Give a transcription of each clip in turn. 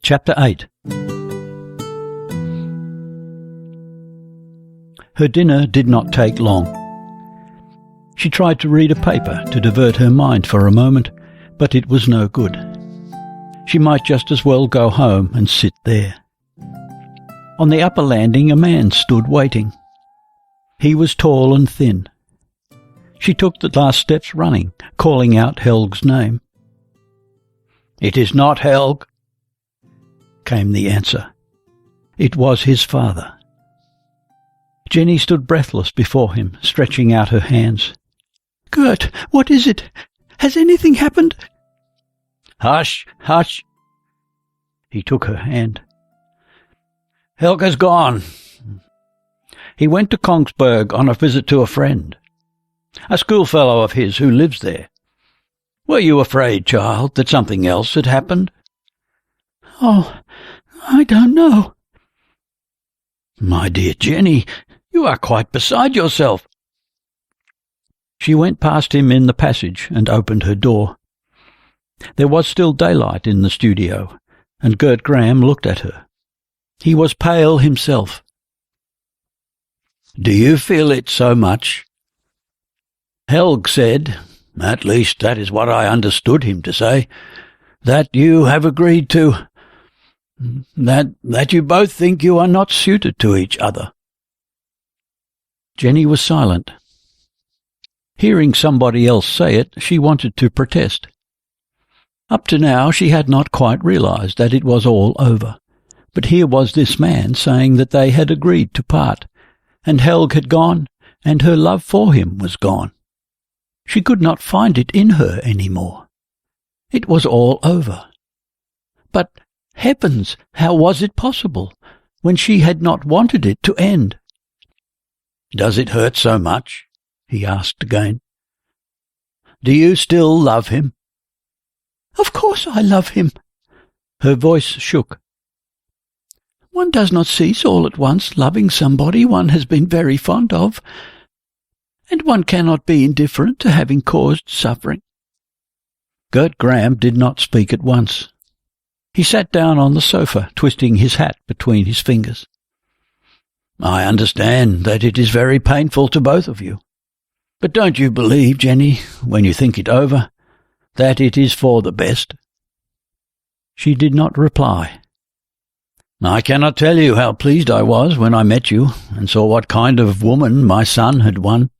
Chapter 8. Her dinner did not take long. She tried to read a paper to divert her mind for a moment, but it was no good. She might just as well go home and sit there. On the upper landing a man stood waiting. He was tall and thin. She took the last steps running, calling out Helge's name. "It is not Helge," came the answer. It was his father. Jenny stood breathless before him, stretching out her hands. "Gert, what is it? Has anything happened?" "Hush, hush." He took her hand. "Helge's gone. He went to Kongsberg on a visit to a friend, a schoolfellow of his who lives there. Were you afraid, child, that something else had happened?" "Oh, I don't know." "My dear Jenny, you are quite beside yourself." She went past him in the passage and opened her door. There was still daylight in the studio, and Helge Gram looked at her. He was pale himself. "Do you feel it so much?" "Helge said, at least that is what I understood him to say, that you have agreed to... that you both think you are not suited to each other." Jenny was silent. Hearing somebody else say it, she wanted to protest. Up to now she had not quite realized that it was all over, but here was this man saying that they had agreed to part, and Helge had gone, and her love for him was gone. She could not find it in her any more. It was all over. But, heavens, how was it possible, when she had not wanted it to end? "Does it hurt so much?" he asked again. "Do you still love him?" "Of course I love him." Her voice shook. "One does not cease all at once loving somebody one has been very fond of, and one cannot be indifferent to having caused suffering." Helge Gram did not speak at once. He sat down on the sofa, twisting his hat between his fingers. "I understand that it is very painful to both of you. But don't you believe, Jenny, when you think it over, that it is for the best?" She did not reply. "I cannot tell you how pleased I was when I met you and saw what kind of woman my son had won.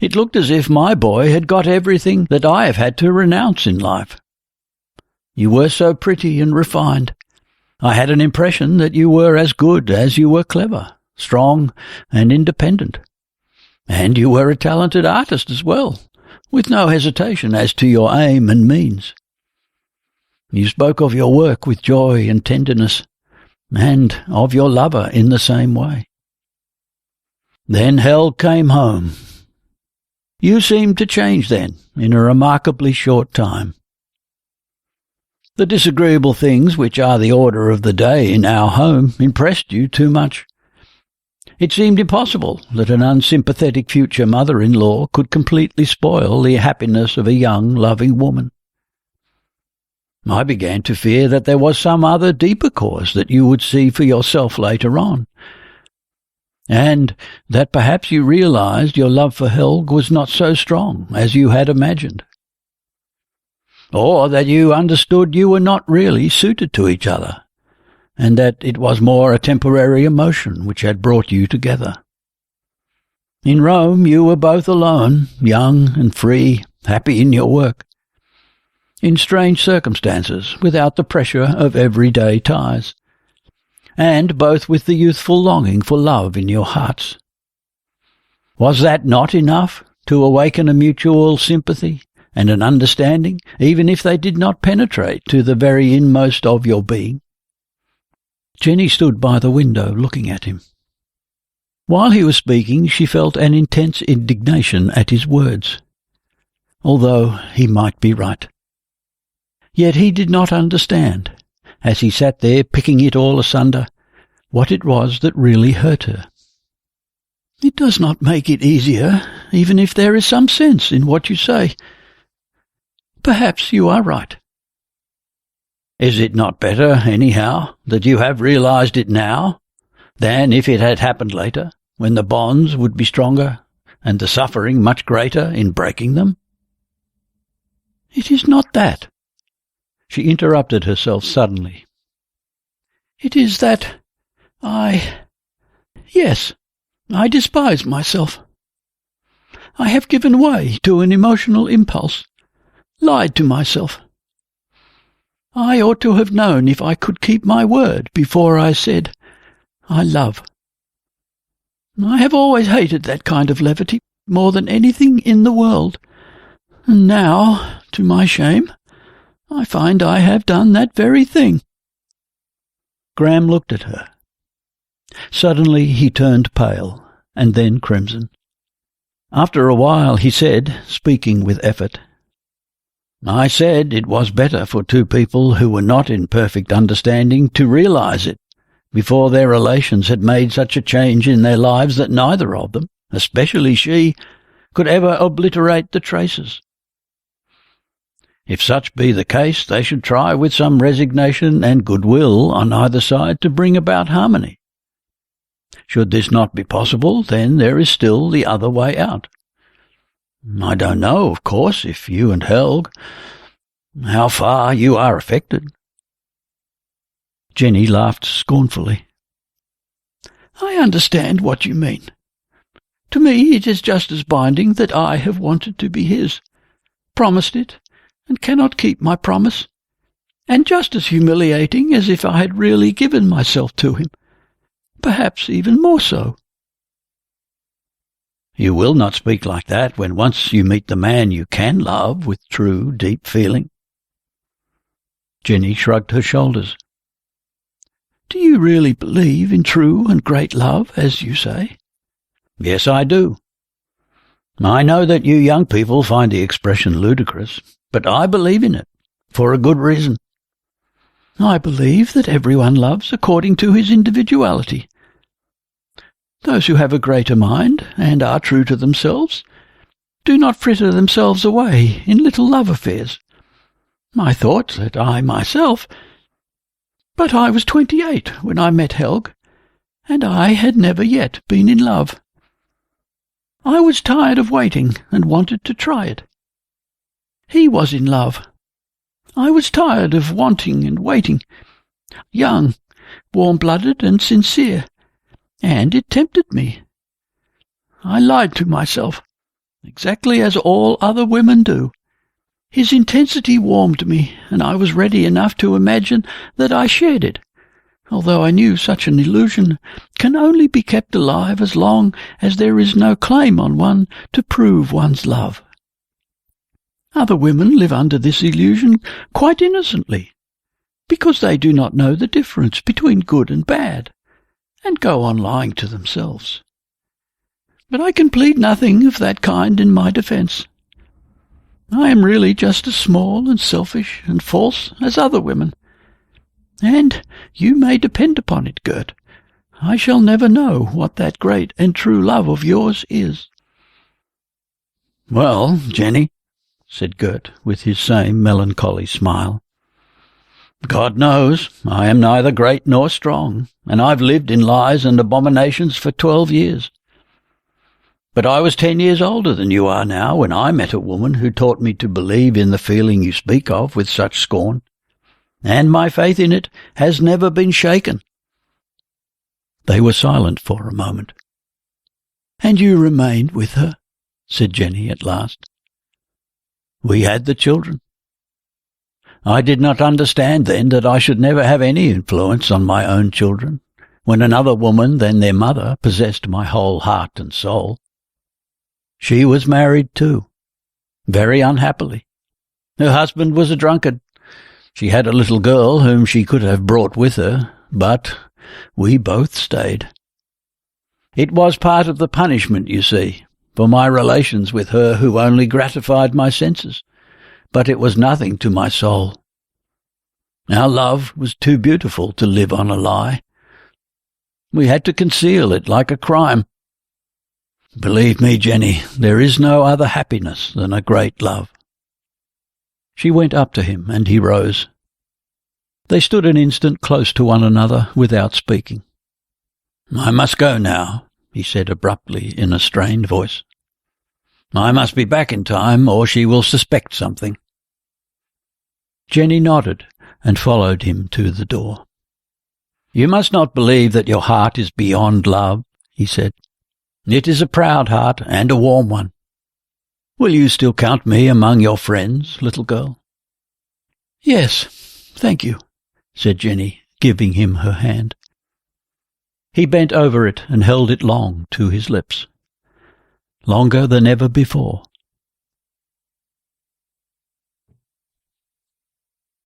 It looked as if my boy had got everything that I have had to renounce in life. You were so pretty and refined. I had an impression that you were as good as you were clever, strong and independent. And you were a talented artist as well, with no hesitation as to your aim and means. You spoke of your work with joy and tenderness, and of your lover in the same way. Then Helge came home. You seemed to change then, in a remarkably short time. The disagreeable things which are the order of the day in our home impressed you too much. It seemed impossible that an unsympathetic future mother-in-law could completely spoil the happiness of a young, loving woman. I began to fear that there was some other deeper cause that you would see for yourself later on, and that perhaps you realized your love for Helge was not so strong as you had imagined, or that you understood you were not really suited to each other, and that it was more a temporary emotion which had brought you together. In Rome you were both alone, young and free, happy in your work, in strange circumstances, without the pressure of everyday ties, and both with the youthful longing for love in your hearts. Was that not enough to awaken a mutual sympathy and an understanding, even if they did not penetrate to the very inmost of your being? Jenny stood by the window looking at him. While he was speaking, she felt an intense indignation at his words, although he might be right. Yet he did not understand, as he sat there picking it all asunder, what it was that really hurt her. "It does not make it easier, even if there is some sense in what you say. Perhaps you are right." Is it not better, anyhow, that you have realized it now, than if it had happened later, when the bonds would be stronger and the suffering much greater in breaking them? It is not that. She interrupted herself suddenly. It is that yes, I despise myself. I have given way to an emotional impulse, lied to myself. I ought to have known if I could keep my word before I said, I love. I have always hated that kind of levity more than anything in the world, and now, to my shame, I find I have done that very thing. Gram looked at her. Suddenly he turned pale, and then crimson. After a while he said, speaking with effort, I said it was better for two people who were not in perfect understanding to realize it before their relations had made such a change in their lives that neither of them, especially she, could ever obliterate the traces. If such be the case, they should try with some resignation and goodwill on either side to bring about harmony. Should this not be possible, then there is still the other way out. I don't know, of course, if you and Helge, how far you are affected. Jenny laughed scornfully. I understand what you mean. To me it is just as binding that I have wanted to be his, promised it, and cannot keep my promise, and just as humiliating as if I had really given myself to him, perhaps even more so. You will not speak like that when once you meet the man you can love with true, deep feeling. Jenny shrugged her shoulders. Do you really believe in true and great love, as you say? Yes, I do. I know that you young people find the expression ludicrous, but I believe in it, for a good reason. I believe that everyone loves according to his individuality. Those who have a greater mind, and are true to themselves, do not fritter themselves away in little love affairs. I thought that I myself... But I was 28 when I met Helge, and I had never yet been in love. I was tired of waiting and wanted to try it. He was in love. I was tired of wanting and waiting, young, warm-blooded and sincere, and it tempted me. I lied to myself, exactly as all other women do. His intensity warmed me, and I was ready enough to imagine that I shared it, although I knew such an illusion can only be kept alive as long as there is no claim on one to prove one's love. Other women live under this illusion quite innocently, because they do not know the difference between good and bad, and go on lying to themselves. But I can plead nothing of that kind in my defence. I am really just as small and selfish and false as other women. And you may depend upon it, Gert, I shall never know what that great and true love of yours is. Well, Jenny, said Gert, with his same melancholy smile, God knows I am neither great nor strong, and I've lived in lies and abominations for 12 years. But I was 10 years older than you are now when I met a woman who taught me to believe in the feeling you speak of with such scorn, and my faith in it has never been shaken. They were silent for a moment. And you remained with her, said Jenny at last. We had the children. I did not understand then that I should never have any influence on my own children, when another woman than their mother possessed my whole heart and soul. She was married too, very unhappily. Her husband was a drunkard. She had a little girl whom she could have brought with her, but we both stayed. It was part of the punishment, you see, for my relations with her who only gratified my senses, but it was nothing to my soul. Our love was too beautiful to live on a lie. We had to conceal it like a crime. Believe me, Jenny, there is no other happiness than a great love. She went up to him, and he rose. They stood an instant close to one another without speaking. "I must go now," he said abruptly in a strained voice. "I must be back in time, or she will suspect something." Jenny nodded and followed him to the door. "You must not believe that your heart is beyond love," he said. "It is a proud heart and a warm one. Will you still count me among your friends, little girl?" "Yes, thank you," said Jenny, giving him her hand. He bent over it and held it long to his lips. Longer than ever before.